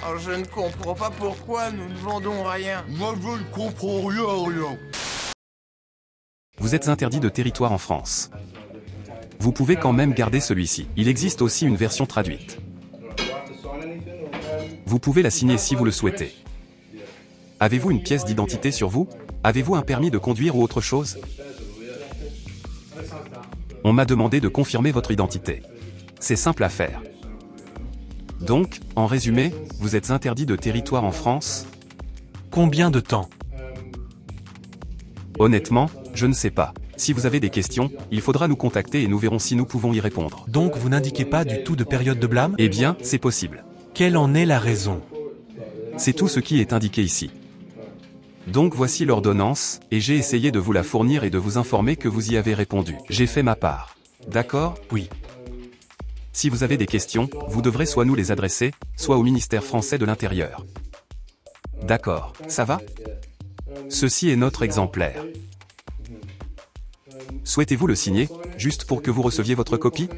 Oh, je ne comprends pas pourquoi nous ne vendons rien. Moi je ne comprends rien. Vous êtes interdit de territoire en France. Vous pouvez quand même garder celui-ci. Il existe aussi une version traduite. Vous pouvez la signer si vous le souhaitez. Avez-vous une pièce d'identité sur vous? Avez-vous un permis de conduire ou autre chose? On m'a demandé de confirmer votre identité. C'est simple à faire. Donc, en résumé, vous êtes interdit de territoire en France? Combien de temps? Honnêtement, je ne sais pas. Si vous avez des questions, il faudra nous contacter et nous verrons si nous pouvons y répondre. Donc vous n'indiquez pas du tout de période de blâme? Eh bien, c'est possible. Quelle en est la raison? C'est tout ce qui est indiqué ici. Donc voici l'ordonnance, et j'ai essayé de vous la fournir et de vous informer que vous y avez répondu. J'ai fait ma part. D'accord? Oui. Si vous avez des questions, vous devrez soit nous les adresser, soit au ministère français de l'Intérieur. D'accord, ça va? Ceci est notre exemplaire. Souhaitez-vous le signer, juste pour que vous receviez votre copie?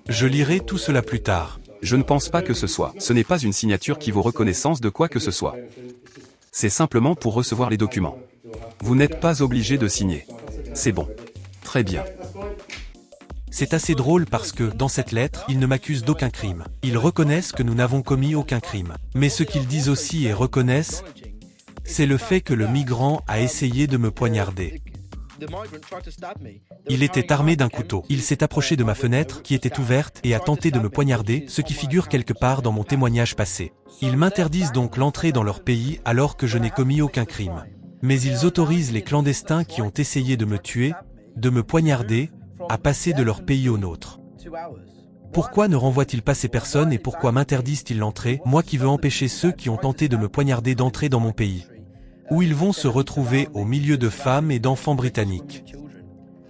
Je lirai tout cela plus tard. Je ne pense pas que ce n'est pas une signature qui vaut reconnaissance de quoi que ce soit. C'est simplement pour recevoir les documents. Vous n'êtes pas obligé de signer. C'est bon. Très bien. C'est assez drôle parce que, dans cette lettre, ils ne m'accusent d'aucun crime. Ils reconnaissent que nous n'avons commis aucun crime. Mais ce qu'ils disent aussi et reconnaissent, c'est le fait que le migrant a essayé de me poignarder. Il était armé d'un couteau. Il s'est approché de ma fenêtre, qui était ouverte, et a tenté de me poignarder, ce qui figure quelque part dans mon témoignage passé. Ils m'interdisent donc l'entrée dans leur pays alors que je n'ai commis aucun crime. Mais ils autorisent les clandestins qui ont essayé de me tuer, de me poignarder, à passer de leur pays au nôtre. Pourquoi ne renvoient-ils pas ces personnes et pourquoi m'interdisent-ils l'entrée, moi qui veux empêcher ceux qui ont tenté de me poignarder d'entrer dans mon pays? Où ils vont se retrouver au milieu de femmes et d'enfants britanniques.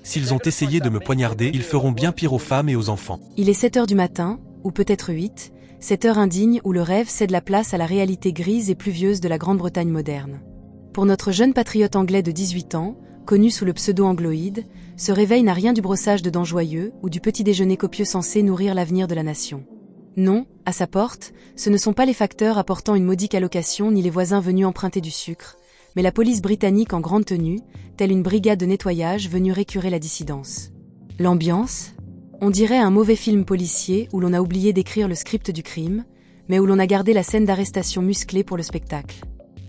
S'ils ont essayé de me poignarder, ils feront bien pire aux femmes et aux enfants. Il est 7 heures du matin, ou peut-être 8, cette heure indigne où le rêve cède la place à la réalité grise et pluvieuse de la Grande-Bretagne moderne. Pour notre jeune patriote anglais de 18 ans, connu sous le pseudo angloïde, ce réveil n'a rien du brossage de dents joyeux ou du petit déjeuner copieux censé nourrir l'avenir de la nation. Non, à sa porte, ce ne sont pas les facteurs apportant une modique allocation ni les voisins venus emprunter du sucre, mais la police britannique en grande tenue, telle une brigade de nettoyage venue récurer la dissidence. L'ambiance? On dirait un mauvais film policier où l'on a oublié d'écrire le script du crime, mais où l'on a gardé la scène d'arrestation musclée pour le spectacle.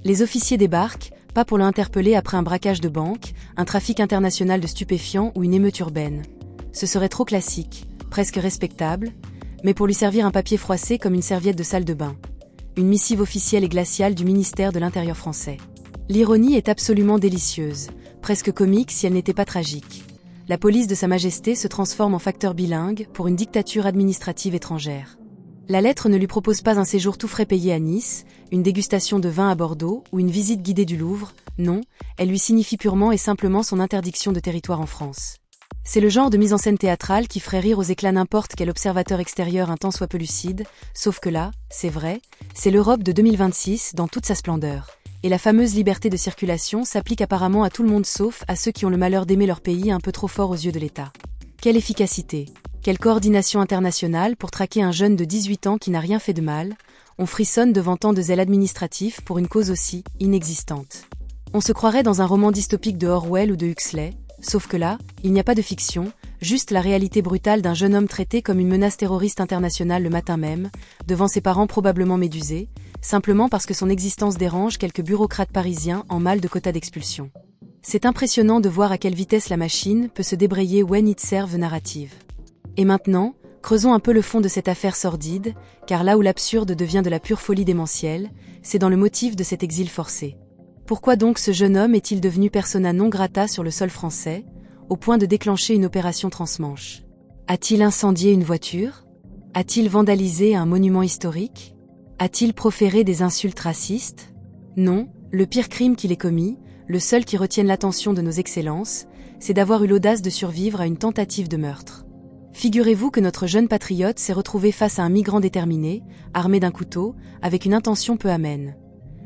Les officiers débarquent, pas pour l'interpeller après un braquage de banque, un trafic international de stupéfiants ou une émeute urbaine. Ce serait trop classique, presque respectable, mais pour lui servir un papier froissé comme une serviette de salle de bain. Une missive officielle et glaciale du ministère de l'Intérieur français. L'ironie est absolument délicieuse, presque comique si elle n'était pas tragique. La police de Sa Majesté se transforme en facteur bilingue pour une dictature administrative étrangère. La lettre ne lui propose pas un séjour tout frais payé à Nice, une dégustation de vin à Bordeaux ou une visite guidée du Louvre, non, elle lui signifie purement et simplement son interdiction de territoire en France. C'est le genre de mise en scène théâtrale qui ferait rire aux éclats n'importe quel observateur extérieur un tant soit peu lucide, sauf que là, c'est vrai, c'est l'Europe de 2026 dans toute sa splendeur. Et la fameuse liberté de circulation s'applique apparemment à tout le monde sauf à ceux qui ont le malheur d'aimer leur pays un peu trop fort aux yeux de l'État. Quelle efficacité! Quelle coordination internationale pour traquer un jeune de 18 ans qui n'a rien fait de mal, on frissonne devant tant de zèle administratif pour une cause aussi inexistante. On se croirait dans un roman dystopique de Orwell ou de Huxley, sauf que là, il n'y a pas de fiction, juste la réalité brutale d'un jeune homme traité comme une menace terroriste internationale le matin même, devant ses parents probablement médusés, simplement parce que son existence dérange quelques bureaucrates parisiens en mal de quotas d'expulsion. C'est impressionnant de voir à quelle vitesse la machine peut se débrayer when it serve narrative. Et maintenant, creusons un peu le fond de cette affaire sordide, car là où l'absurde devient de la pure folie démentielle, c'est dans le motif de cet exil forcé. Pourquoi donc ce jeune homme est-il devenu persona non grata sur le sol français, au point de déclencher une opération transmanche? A-t-il incendié une voiture? A-t-il vandalisé un monument historique? A-t-il proféré des insultes racistes? Non, le pire crime qu'il ait commis, le seul qui retienne l'attention de nos excellences, c'est d'avoir eu l'audace de survivre à une tentative de meurtre. Figurez-vous que notre jeune patriote s'est retrouvé face à un migrant déterminé, armé d'un couteau, avec une intention peu amène.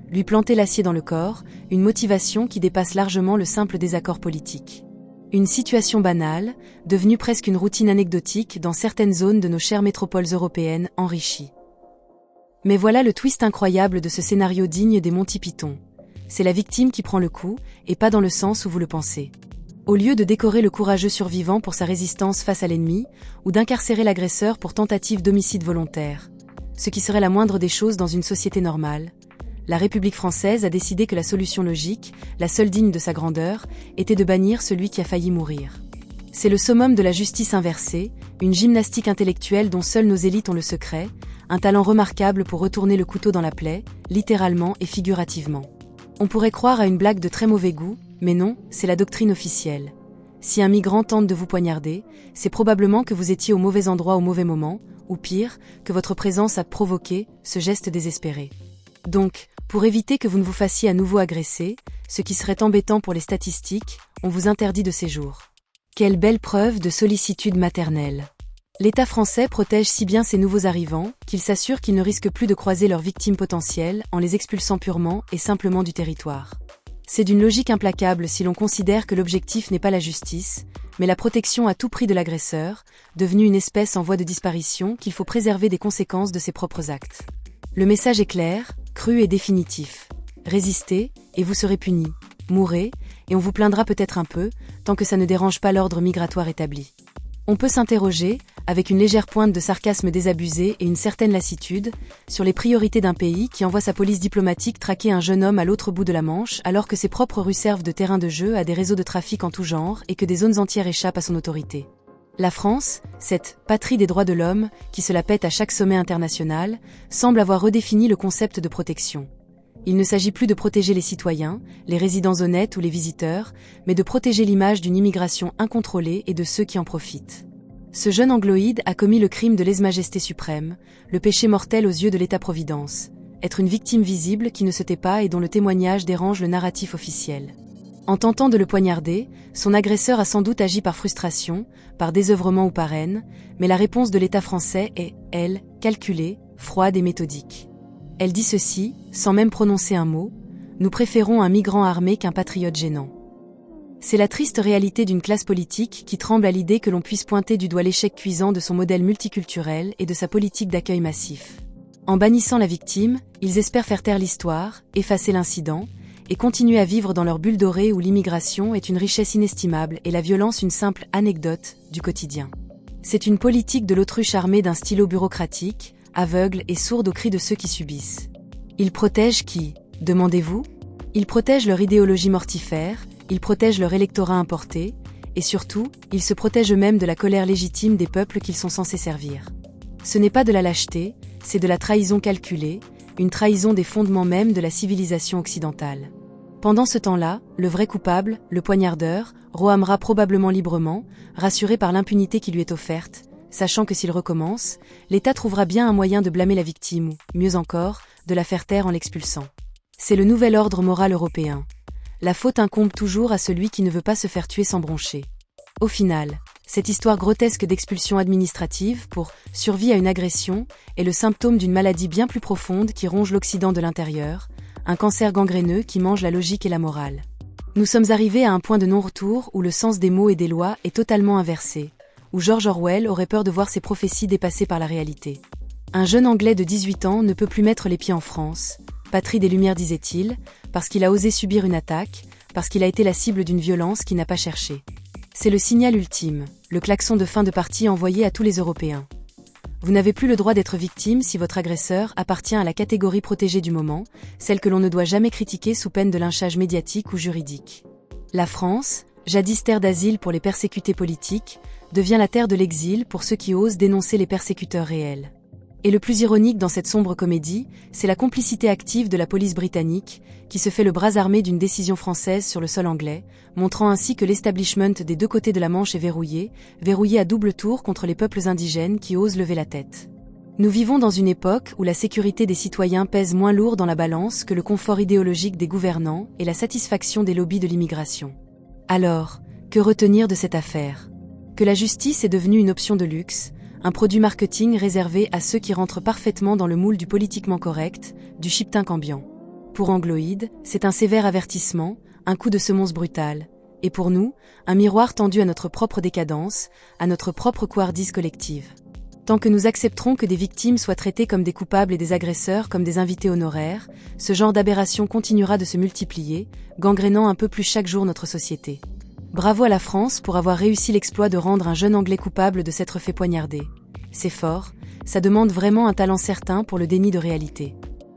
Lui planter l'acier dans le corps, une motivation qui dépasse largement le simple désaccord politique. Une situation banale, devenue presque une routine anecdotique dans certaines zones de nos chères métropoles européennes enrichies. Mais voilà le twist incroyable de ce scénario digne des Monty Python. C'est la victime qui prend le coup, et pas dans le sens où vous le pensez. Au lieu de décorer le courageux survivant pour sa résistance face à l'ennemi, ou d'incarcérer l'agresseur pour tentative d'homicide volontaire, ce qui serait la moindre des choses dans une société normale, la République française a décidé que la solution logique, la seule digne de sa grandeur, était de bannir celui qui a failli mourir. C'est le summum de la justice inversée, une gymnastique intellectuelle dont seules nos élites ont le secret, un talent remarquable pour retourner le couteau dans la plaie, littéralement et figurativement. On pourrait croire à une blague de très mauvais goût, mais non, c'est la doctrine officielle. Si un migrant tente de vous poignarder, c'est probablement que vous étiez au mauvais endroit au mauvais moment, ou pire, que votre présence a provoqué ce geste désespéré. Donc, pour éviter que vous ne vous fassiez à nouveau agresser, ce qui serait embêtant pour les statistiques, on vous interdit de séjour. Quelle belle preuve de sollicitude maternelle. L'État français protège si bien ses nouveaux arrivants, qu'il s'assure qu'ils ne risquent plus de croiser leurs victimes potentielles en les expulsant purement et simplement du territoire. C'est d'une logique implacable si l'on considère que l'objectif n'est pas la justice, mais la protection à tout prix de l'agresseur, devenu une espèce en voie de disparition qu'il faut préserver des conséquences de ses propres actes. Le message est clair, cru et définitif. Résistez, et vous serez punis. Mourrez, et on vous plaindra peut-être un peu, tant que ça ne dérange pas l'ordre migratoire établi. On peut s'interroger, avec une légère pointe de sarcasme désabusé et une certaine lassitude, sur les priorités d'un pays qui envoie sa police diplomatique traquer un jeune homme à l'autre bout de la Manche alors que ses propres rues servent de terrain de jeu à des réseaux de trafic en tout genre et que des zones entières échappent à son autorité. La France, cette « patrie des droits de l'homme » qui se la pète à chaque sommet international, semble avoir redéfini le concept de protection. Il ne s'agit plus de protéger les citoyens, les résidents honnêtes ou les visiteurs, mais de protéger l'image d'une immigration incontrôlée et de ceux qui en profitent. Ce jeune angloïde a commis le crime de lèse-majesté suprême, le péché mortel aux yeux de l'État-providence, être une victime visible qui ne se tait pas et dont le témoignage dérange le narratif officiel. En tentant de le poignarder, son agresseur a sans doute agi par frustration, par désœuvrement ou par haine, mais la réponse de l'État français est, elle, calculée, froide et méthodique. Elle dit ceci, sans même prononcer un mot, « Nous préférons un migrant armé qu'un patriote gênant ». C'est la triste réalité d'une classe politique qui tremble à l'idée que l'on puisse pointer du doigt l'échec cuisant de son modèle multiculturel et de sa politique d'accueil massif. En bannissant la victime, ils espèrent faire taire l'histoire, effacer l'incident, et continuer à vivre dans leur bulle dorée où l'immigration est une richesse inestimable et la violence une simple anecdote du quotidien. C'est une politique de l'autruche armée d'un stylo bureaucratique, aveugle et sourde aux cris de ceux qui subissent. Ils protègent qui, demandez-vous ? Ils protègent leur idéologie mortifère, ils protègent leur électorat importé, et surtout, ils se protègent eux-mêmes de la colère légitime des peuples qu'ils sont censés servir. Ce n'est pas de la lâcheté, c'est de la trahison calculée, une trahison des fondements mêmes de la civilisation occidentale. Pendant ce temps-là, le vrai coupable, le poignardeur, rohamera probablement librement, rassuré par l'impunité qui lui est offerte, sachant que s'il recommence, l'État trouvera bien un moyen de blâmer la victime ou, mieux encore, de la faire taire en l'expulsant. C'est le nouvel ordre moral européen. La faute incombe toujours à celui qui ne veut pas se faire tuer sans broncher. Au final, cette histoire grotesque d'expulsion administrative pour survie à une agression est le symptôme d'une maladie bien plus profonde qui ronge l'Occident de l'intérieur, un cancer gangréneux qui mange la logique et la morale. Nous sommes arrivés à un point de non-retour où le sens des mots et des lois est totalement inversé, où George Orwell aurait peur de voir ses prophéties dépassées par la réalité. Un jeune Anglais de 18 ans ne peut plus mettre les pieds en France, patrie des Lumières disait-il, parce qu'il a osé subir une attaque, parce qu'il a été la cible d'une violence qu'il n'a pas cherchée. C'est le signal ultime, le klaxon de fin de partie envoyé à tous les Européens. Vous n'avez plus le droit d'être victime si votre agresseur appartient à la catégorie protégée du moment, celle que l'on ne doit jamais critiquer sous peine de lynchage médiatique ou juridique. La France, jadis terre d'asile pour les persécutés politiques, devient la terre de l'exil pour ceux qui osent dénoncer les persécuteurs réels. Et le plus ironique dans cette sombre comédie, c'est la complicité active de la police britannique, qui se fait le bras armé d'une décision française sur le sol anglais, montrant ainsi que l'establishment des deux côtés de la Manche est verrouillé à double tour contre les peuples indigènes qui osent lever la tête. Nous vivons dans une époque où la sécurité des citoyens pèse moins lourd dans la balance que le confort idéologique des gouvernants et la satisfaction des lobbies de l'immigration. Alors, que retenir de cette affaire ? Que la justice est devenue une option de luxe, un produit marketing réservé à ceux qui rentrent parfaitement dans le moule du politiquement correct, du chiptink ambiant. Pour Angloïde, c'est un sévère avertissement, un coup de semonce brutal, et pour nous, un miroir tendu à notre propre décadence, à notre propre couardise collective. Tant que nous accepterons que des victimes soient traitées comme des coupables et des agresseurs comme des invités honoraires, ce genre d'aberration continuera de se multiplier, gangrénant un peu plus chaque jour notre société. Bravo à la France pour avoir réussi l'exploit de rendre un jeune Anglais coupable de s'être fait poignarder. C'est fort, ça demande vraiment un talent certain pour le déni de réalité.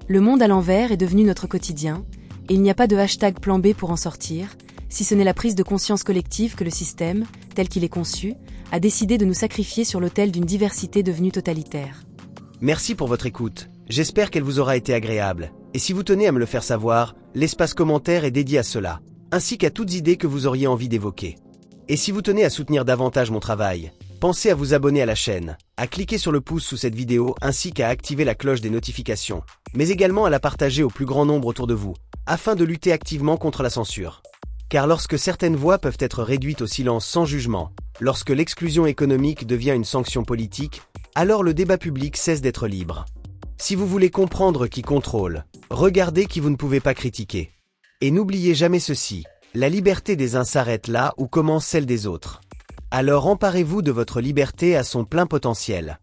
Le monde à l'envers est devenu notre quotidien, et il n'y a pas de hashtag plan B pour en sortir, si ce n'est la prise de conscience collective que le système, tel qu'il est conçu, a décidé de nous sacrifier sur l'autel d'une diversité devenue totalitaire. Merci pour votre écoute. J'espère qu'elle vous aura été agréable. Et si vous tenez à me le faire savoir, l'espace commentaire est dédié à cela, ainsi qu'à toutes idées que vous auriez envie d'évoquer. Et si vous tenez à soutenir davantage mon travail, pensez à vous abonner à la chaîne, à cliquer sur le pouce sous cette vidéo ainsi qu'à activer la cloche des notifications, mais également à la partager au plus grand nombre autour de vous, afin de lutter activement contre la censure. Car lorsque certaines voix peuvent être réduites au silence sans jugement, lorsque l'exclusion économique devient une sanction politique, alors le débat public cesse d'être libre. Si vous voulez comprendre qui contrôle, regardez qui vous ne pouvez pas critiquer. Et n'oubliez jamais ceci, la liberté des uns s'arrête là où commence celle des autres. Alors emparez-vous de votre liberté à son plein potentiel.